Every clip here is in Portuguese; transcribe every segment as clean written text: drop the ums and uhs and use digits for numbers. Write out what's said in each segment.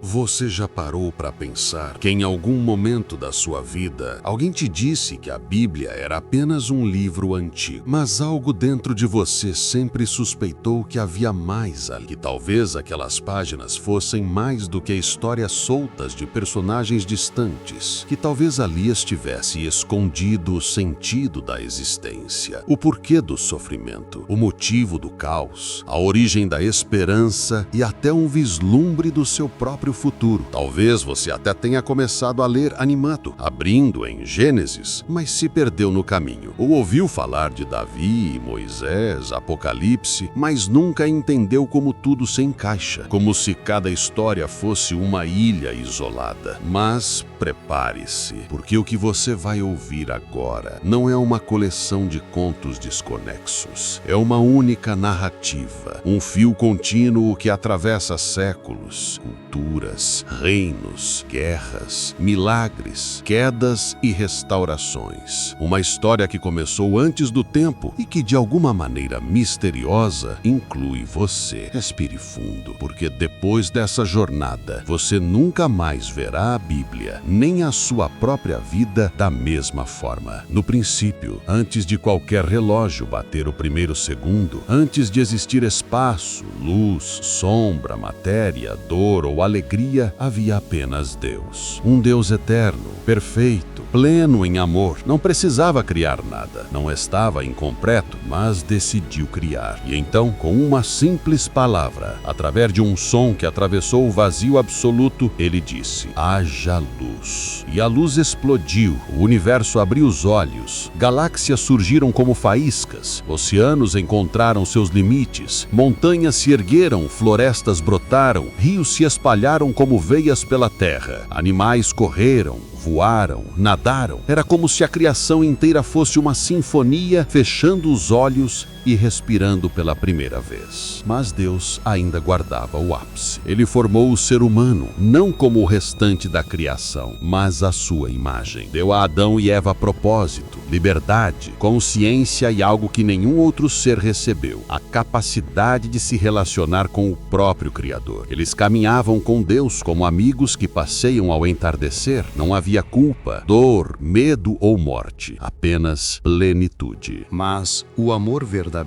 Você já parou para pensar que em algum momento da sua vida alguém te disse que a Bíblia era apenas um livro antigo, mas algo dentro de você sempre suspeitou que havia mais ali, que talvez aquelas páginas fossem mais do que histórias soltas de personagens distantes, que talvez ali estivesse escondido o sentido da existência, o porquê do sofrimento, o motivo do caos, a origem da esperança e até um vislumbre do seu próprio futuro. Talvez você até tenha começado a ler animado, abrindo em Gênesis, mas se perdeu no caminho. Ou ouviu falar de Davi, Moisés, Apocalipse, mas nunca entendeu como tudo se encaixa, como se cada história fosse uma ilha isolada. Mas prepare-se, porque o que você vai ouvir agora não é uma coleção de contos desconexos. É uma única narrativa, um fio contínuo que atravessa séculos, culturas, reinos, guerras, milagres, quedas e restaurações. Uma história que começou antes do tempo e que, de alguma maneira misteriosa, inclui você. Respire fundo, porque depois dessa jornada, você nunca mais verá a Bíblia, nem a sua própria vida da mesma forma. No princípio, antes de qualquer relógio bater o primeiro segundo, antes de existir espaço, luz, sombra, matéria, dor ou alegria, havia apenas Deus. Um Deus eterno, perfeito, pleno em amor. Não precisava criar nada. Não estava incompleto, mas decidiu criar. E então, com uma simples palavra, através de um som que atravessou o vazio absoluto, ele disse: haja luz. E a luz explodiu. O universo abriu os olhos. Galáxias surgiram como faíscas. Oceanos encontraram seus limites. Montanhas se ergueram, florestas brotaram, rios se espalharam como veias pela terra. Animais correram, voaram, nadaram. Era como se a criação inteira fosse uma sinfonia, fechando os olhos e respirando pela primeira vez. Mas Deus ainda guardava o ápice. Ele formou o ser humano, não como o restante da criação, mas a sua imagem. Deu a Adão e Eva propósito, liberdade, consciência e algo que nenhum outro ser recebeu: a capacidade de se relacionar com o próprio Criador. Eles caminhavam com Deus como amigos que passeiam ao entardecer. Não havia culpa, dor, medo ou morte, apenas plenitude. Mas o amor verdadeiro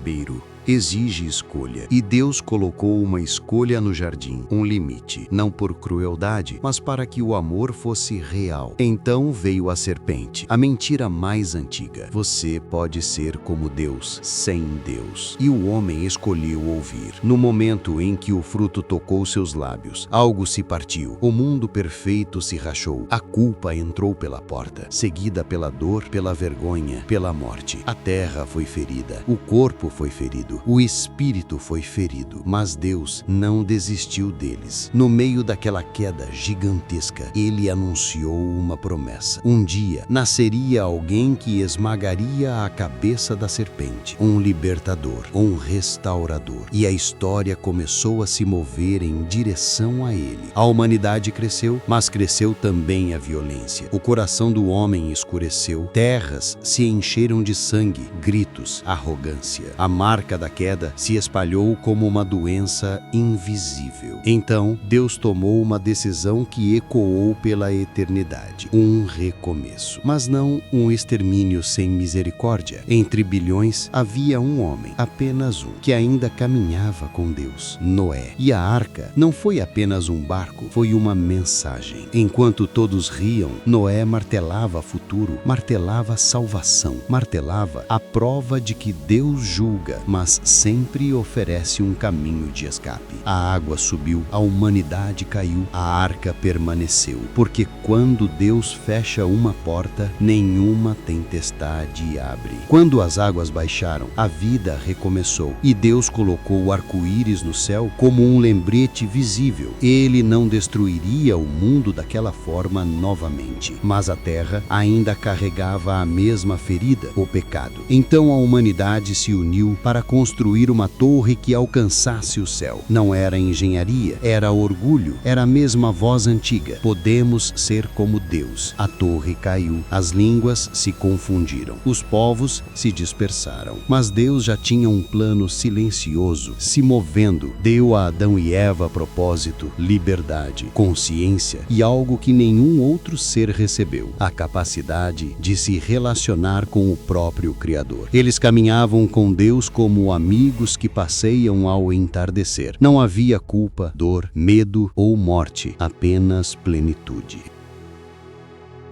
exige escolha, e Deus colocou uma escolha no jardim, um limite, não por crueldade, mas para que o amor fosse real. Então veio a serpente, a mentira mais antiga: você pode ser como Deus sem Deus. E o homem escolheu ouvir. No momento em que o fruto tocou seus lábios, algo se partiu, o mundo perfeito se rachou, a culpa entrou pela porta, seguida pela dor, pela vergonha, pela morte. A terra foi ferida, o corpo foi ferido, o espírito foi ferido, mas Deus não desistiu deles. No meio daquela queda gigantesca, ele anunciou uma promessa: um dia nasceria alguém que esmagaria a cabeça da serpente, um libertador, um restaurador. E a história começou a se mover em direção a ele. A humanidade cresceu, mas cresceu também a violência. O coração do homem escureceu, terras se encheram de sangue, gritos, arrogância. A marca da queda se espalhou como uma doença invisível. Então, Deus tomou uma decisão que ecoou pela eternidade: um recomeço. Mas não um extermínio sem misericórdia. Entre bilhões havia um homem, apenas um, que ainda caminhava com Deus: Noé. E a arca não foi apenas um barco, foi uma mensagem. Enquanto todos riam, Noé martelava futuro, martelava salvação, martelava a prova de que Deus julga, mas sempre oferece um caminho de escape. A água subiu, a humanidade caiu, a arca permaneceu. Porque quando Deus fecha uma porta, nenhuma tempestade abre. Quando as águas baixaram, a vida recomeçou. E Deus colocou o arco-íris no céu como um lembrete visível. Ele não destruiria o mundo daquela forma novamente. Mas a terra ainda carregava a mesma ferida, o pecado. Então a humanidade se uniu para construir construir uma torre que alcançasse o céu. Não era engenharia, era orgulho, era a mesma voz antiga. Podemos ser como Deus. A torre caiu, as línguas se confundiram, os povos se dispersaram. Mas Deus já tinha um plano silencioso, se movendo. Deu a Adão e Eva propósito, liberdade, consciência e algo que nenhum outro ser recebeu: a capacidade de se relacionar com o próprio Criador. Eles caminhavam com Deus como amigos que passeiam ao entardecer. Não havia culpa, dor, medo ou morte, apenas plenitude.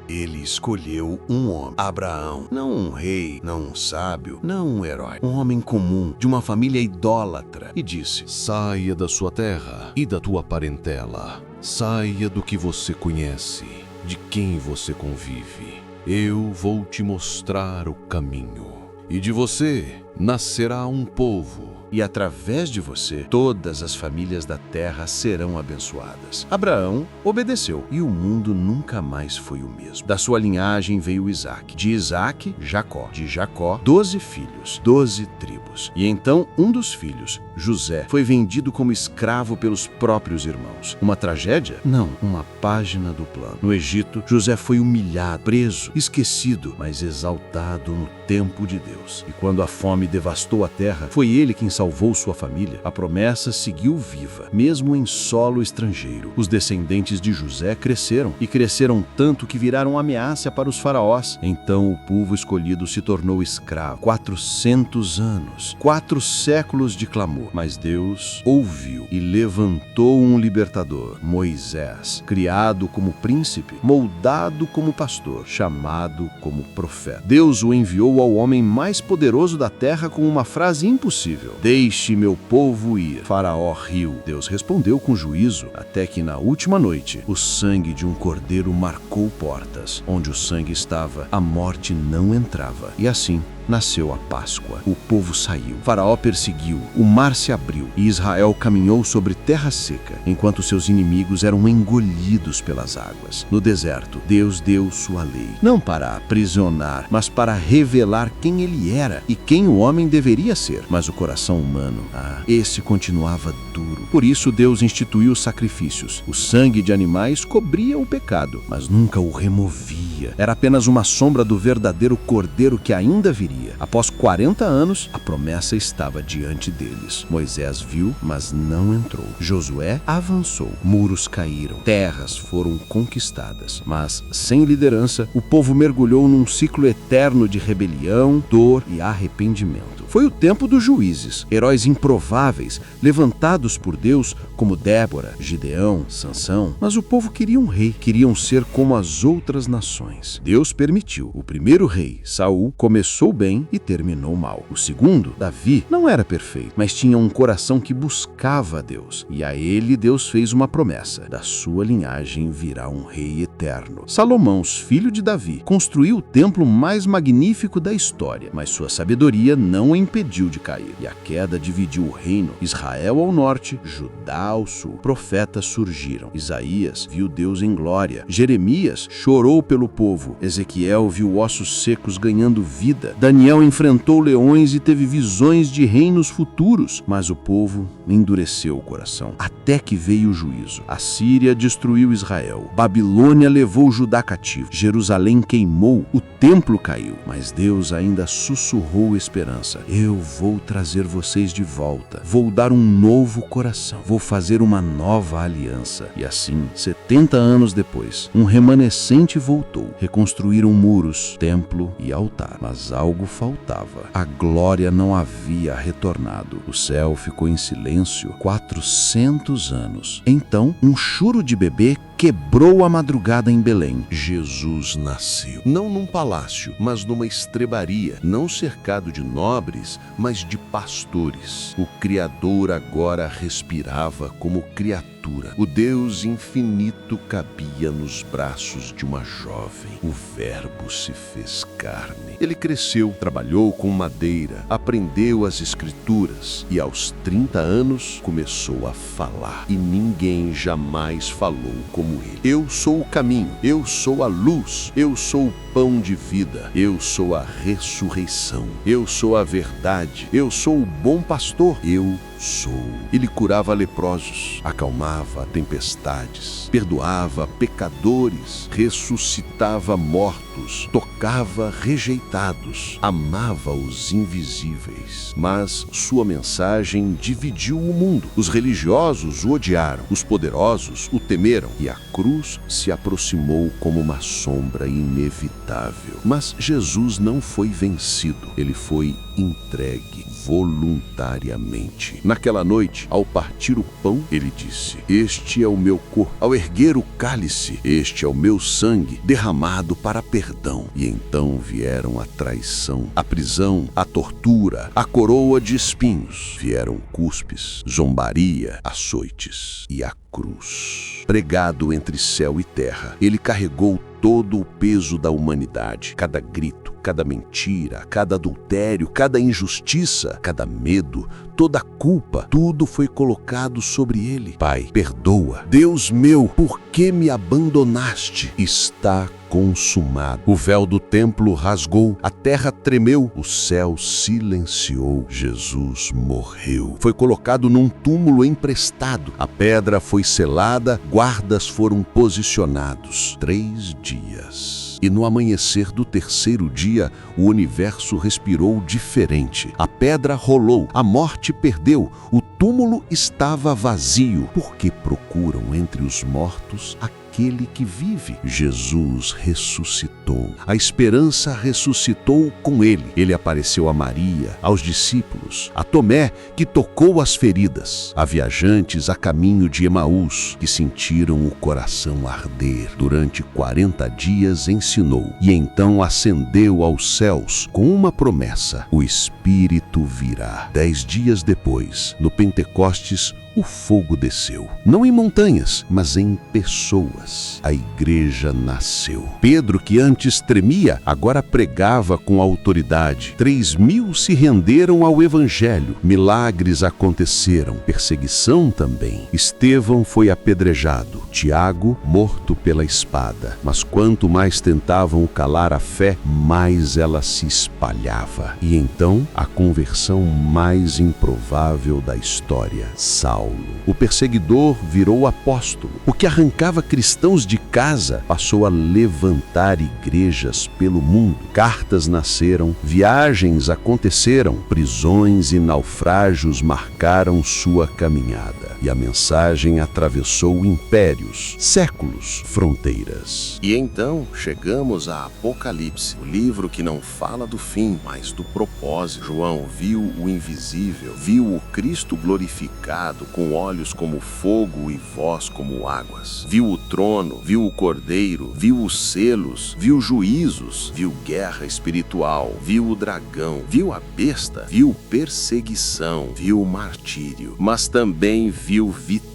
Ele escolheu um homem, Abraão, não um rei, não um sábio, não um herói, um homem comum, de uma família idólatra, e disse: Saia da sua terra e da tua parentela. Saia do que você conhece, de quem você convive. Eu vou te mostrar o caminho. E de você nascerá um povo. E através de você, todas as famílias da terra serão abençoadas. Abraão obedeceu, e o mundo nunca mais foi o mesmo. Da sua linhagem veio Isaque, de Isaque, Jacó, de Jacó, 12 filhos, 12 tribos. E então um dos filhos, José, foi vendido como escravo pelos próprios irmãos. Uma tragédia? Não, uma página do plano. No Egito, José foi humilhado, preso, esquecido, mas exaltado no tempo de Deus. E quando a fome devastou a terra, foi ele quem salvou sua família. A promessa seguiu viva, mesmo em solo estrangeiro. Os descendentes de José cresceram, e cresceram tanto que viraram ameaça para os faraós. Então o povo escolhido se tornou escravo. 400 anos, 4 séculos de clamor. Mas Deus ouviu e levantou um libertador, Moisés, criado como príncipe, moldado como pastor, chamado como profeta. Deus o enviou ao homem mais poderoso da terra com uma frase impossível: Deixe meu povo ir. Faraó riu. Deus respondeu com juízo, até que na última noite o sangue de um cordeiro marcou portas. Onde o sangue estava, a morte não entrava. E assim nasceu a Páscoa. O povo saiu. Faraó perseguiu. O mar se abriu e Israel caminhou sobre terra seca, enquanto seus inimigos eram engolidos pelas águas. No deserto, Deus deu sua lei, não para aprisionar, mas para revelar quem ele era e quem o homem deveria ser. Mas o coração humano, esse continuava duro. Por isso Deus instituiu sacrifícios. O sangue de animais cobria o pecado, mas nunca o removia. Era apenas uma sombra do verdadeiro cordeiro que ainda viria. Após 40 anos, a promessa estava diante deles. Moisés viu, mas não entrou. Josué avançou. Muros caíram. Terras foram conquistadas. Mas, sem liderança, o povo mergulhou num ciclo eterno de rebelião, dor e arrependimento. Foi o tempo dos juízes, heróis improváveis, levantados por Deus como Débora, Gideão, Sansão. Mas o povo queria um rei, queriam ser como as outras nações. Deus permitiu. O primeiro rei, Saul, começou bem e terminou mal. O segundo, Davi, não era perfeito, mas tinha um coração que buscava a Deus. E a ele Deus fez uma promessa: da sua linhagem virá um rei eterno. Salomão, filho de Davi, construiu o templo mais magnífico da história, mas sua sabedoria não o impediu de cair. E a queda dividiu o reino: Israel ao norte, Judá ao sul. Profetas surgiram. Isaías viu Deus em glória. Jeremias chorou pelo povo. Ezequiel viu ossos secos ganhando vida. Daniel enfrentou leões e teve visões de reinos futuros. Mas o povo endureceu o coração, até que veio o juízo. A Síria destruiu Israel. Babilônia levou Judá cativo. Jerusalém queimou. O templo caiu. Mas Deus ainda sussurrou esperança: eu vou trazer vocês de volta. Vou dar um novo coração. Vou fazer uma nova aliança. E assim, 70 anos depois, um remanescente voltou. Reconstruíram muros, templo e altar. Mas algo faltava. A glória não havia retornado. O céu ficou em silêncio 400 anos. Então, um choro de bebê quebrou a madrugada em Belém. Jesus nasceu. Não num palácio, mas numa estrebaria. Não cercado de nobres, mas de pastores. O Criador agora respirava como criatura. O Deus infinito cabia nos braços de uma jovem. O Verbo se fez carne. Ele cresceu, trabalhou com madeira, aprendeu as Escrituras e aos 30 anos começou a falar. E ninguém jamais falou como ele. Eu sou o caminho, eu sou a luz, eu sou o pão de vida. Eu sou a ressurreição. Eu sou a verdade. Eu sou o bom pastor. Eu sou. Ele curava leprosos, acalmava tempestades, perdoava pecadores, ressuscitava mortos, tocava rejeitados, amava os invisíveis. Mas sua mensagem dividiu o mundo. Os religiosos o odiaram, os poderosos o temeram e a cruz se aproximou como uma sombra inevitável. Mas Jesus não foi vencido, ele foi entregue voluntariamente. Naquela noite, ao partir o pão, ele disse: "Este é o meu corpo." Ao erguer o cálice: "Este é o meu sangue, derramado para perdão." E então vieram a traição, a prisão, a tortura, a coroa de espinhos. Vieram cuspes, zombaria, açoites e a cruz. Pregado entre céu e terra, ele carregou todo o peso da humanidade, cada grito, cada mentira, cada adultério, cada injustiça, cada medo, toda a culpa, tudo foi colocado sobre ele. Pai, perdoa. Deus meu, por que me abandonaste? Está consumado. O véu do templo rasgou, a terra tremeu, o céu silenciou. Jesus morreu. Foi colocado num túmulo emprestado. A pedra foi selada, guardas foram posicionados. 3 dias. E no amanhecer do 3º dia, o universo respirou diferente. A pedra rolou, a morte perdeu, o túmulo estava vazio. Por que procuram entre os mortos aquele que vive? Jesus ressuscitou. A esperança ressuscitou com ele. Ele apareceu a Maria, aos discípulos, a Tomé, que tocou as feridas, a viajantes a caminho de Emaús, que sentiram o coração arder. Durante 40 dias ensinou e então ascendeu aos céus com uma promessa: o Espírito virá. 10 dias depois, no Pentecostes, o fogo desceu, não em montanhas, mas em pessoas. A igreja nasceu. Pedro, que antes tremia, agora pregava com autoridade. 3.000 se renderam ao evangelho. Milagres aconteceram, perseguição também. Estevão foi apedrejado, Tiago morto pela espada. Mas quanto mais tentavam calar a fé, mais ela se espalhava. E então, a conversão mais improvável da história: Saulo. O perseguidor virou apóstolo. O que arrancava cristãos de casa passou a levantar igrejas pelo mundo. Cartas nasceram, viagens aconteceram, prisões e naufrágios marcaram sua caminhada. E a mensagem atravessou impérios, séculos, fronteiras. E então chegamos a Apocalipse, o livro que não fala do fim, mas do propósito. João viu o invisível, viu o Cristo glorificado, com olhos como fogo e voz como águas. Viu o trono, viu o cordeiro, viu os selos, viu juízos, viu guerra espiritual, viu o dragão, viu a besta, viu perseguição, viu martírio, mas também viu vitória.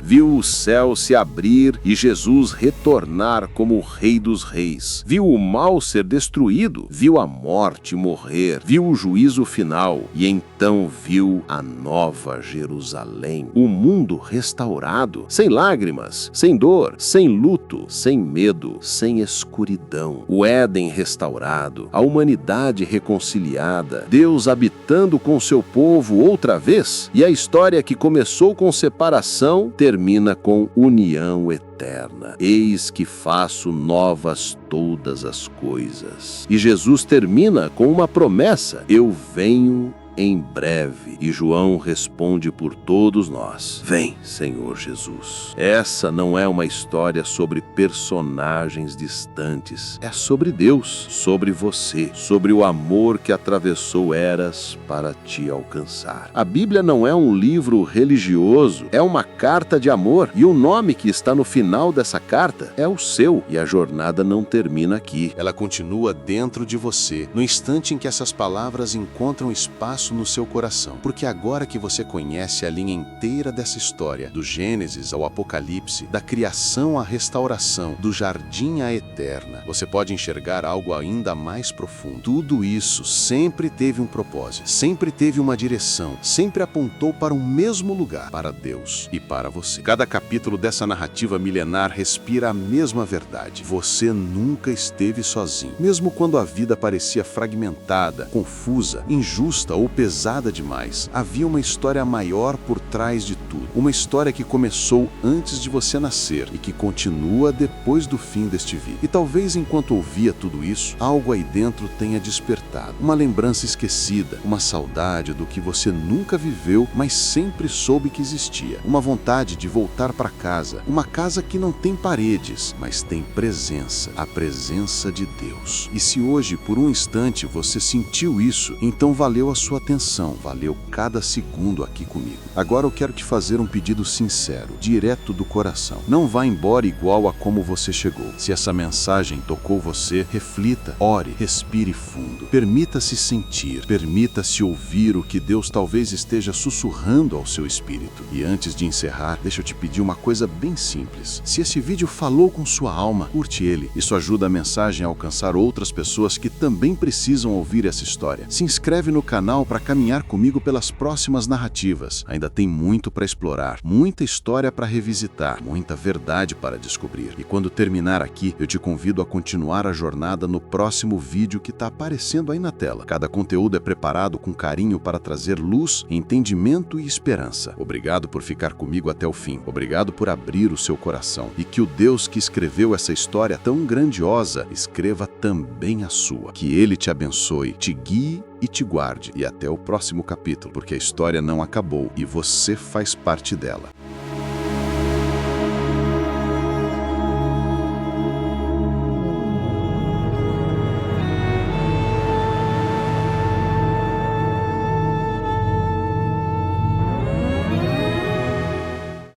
Viu o céu se abrir e Jesus retornar como o Rei dos Reis. Viu o mal ser destruído, viu a morte morrer, viu o juízo final e então viu a nova Jerusalém, o mundo restaurado, sem lágrimas, sem dor, sem luto, sem medo, sem escuridão. O Éden restaurado, a humanidade reconciliada, Deus habitando com seu povo outra vez, e a história que começou com separação termina com união eterna. Eis que faço novas todas as coisas. E Jesus termina com uma promessa: eu venho em breve. E João responde por todos nós: vem, Senhor Jesus. Essa não é uma história sobre personagens distantes. É sobre Deus, sobre você, sobre o amor que atravessou eras para te alcançar. A Bíblia não é um livro religioso, é uma carta de amor. E o nome que está no final dessa carta é o seu. E a jornada não termina aqui. Ela continua dentro de você. No instante em que essas palavras encontram espaço espaço no seu coração, porque agora que você conhece a linha inteira dessa história, do Gênesis ao Apocalipse, da criação à restauração, do jardim à eterna, você pode enxergar algo ainda mais profundo. Tudo isso sempre teve um propósito, sempre teve uma direção, sempre apontou para o mesmo lugar, para Deus e para você. Cada capítulo dessa narrativa milenar respira a mesma verdade. Você nunca esteve sozinho. Mesmo quando a vida parecia fragmentada, confusa, injusta ou pesada demais, havia uma história maior por trás de tudo. Uma história que começou antes de você nascer e que continua depois do fim deste vídeo. E talvez enquanto ouvia tudo isso, algo aí dentro tenha despertado. Uma lembrança esquecida, uma saudade do que você nunca viveu, mas sempre soube que existia. Uma vontade de voltar para casa. Uma casa que não tem paredes, mas tem presença. A presença de Deus. E se hoje, por um instante, você sentiu isso, então valeu a sua atenção, valeu cada segundo aqui comigo. Agora eu quero te fazer um pedido sincero, direto do coração. Não vá embora igual a como você chegou. Se essa mensagem tocou você, reflita, ore, respire fundo. Permita-se sentir, permita-se ouvir o que Deus talvez esteja sussurrando ao seu espírito. E antes de encerrar, deixa eu te pedir uma coisa bem simples. Se esse vídeo falou com sua alma, curte ele. Isso ajuda a mensagem a alcançar outras pessoas que também precisam ouvir essa história. Se inscreve no canal para caminhar comigo pelas próximas narrativas. Ainda tem muito para explorar, muita história para revisitar, muita verdade para descobrir. E quando terminar aqui, eu te convido a continuar a jornada no próximo vídeo que está aparecendo aí na tela. Cada conteúdo é preparado com carinho para trazer luz, entendimento e esperança. Obrigado por ficar comigo até o fim. Obrigado por abrir o seu coração. E que o Deus que escreveu essa história tão grandiosa escreva também a sua. Que Ele te abençoe, te guie e te guarde. E até o próximo capítulo, porque a história não acabou e você faz parte dela.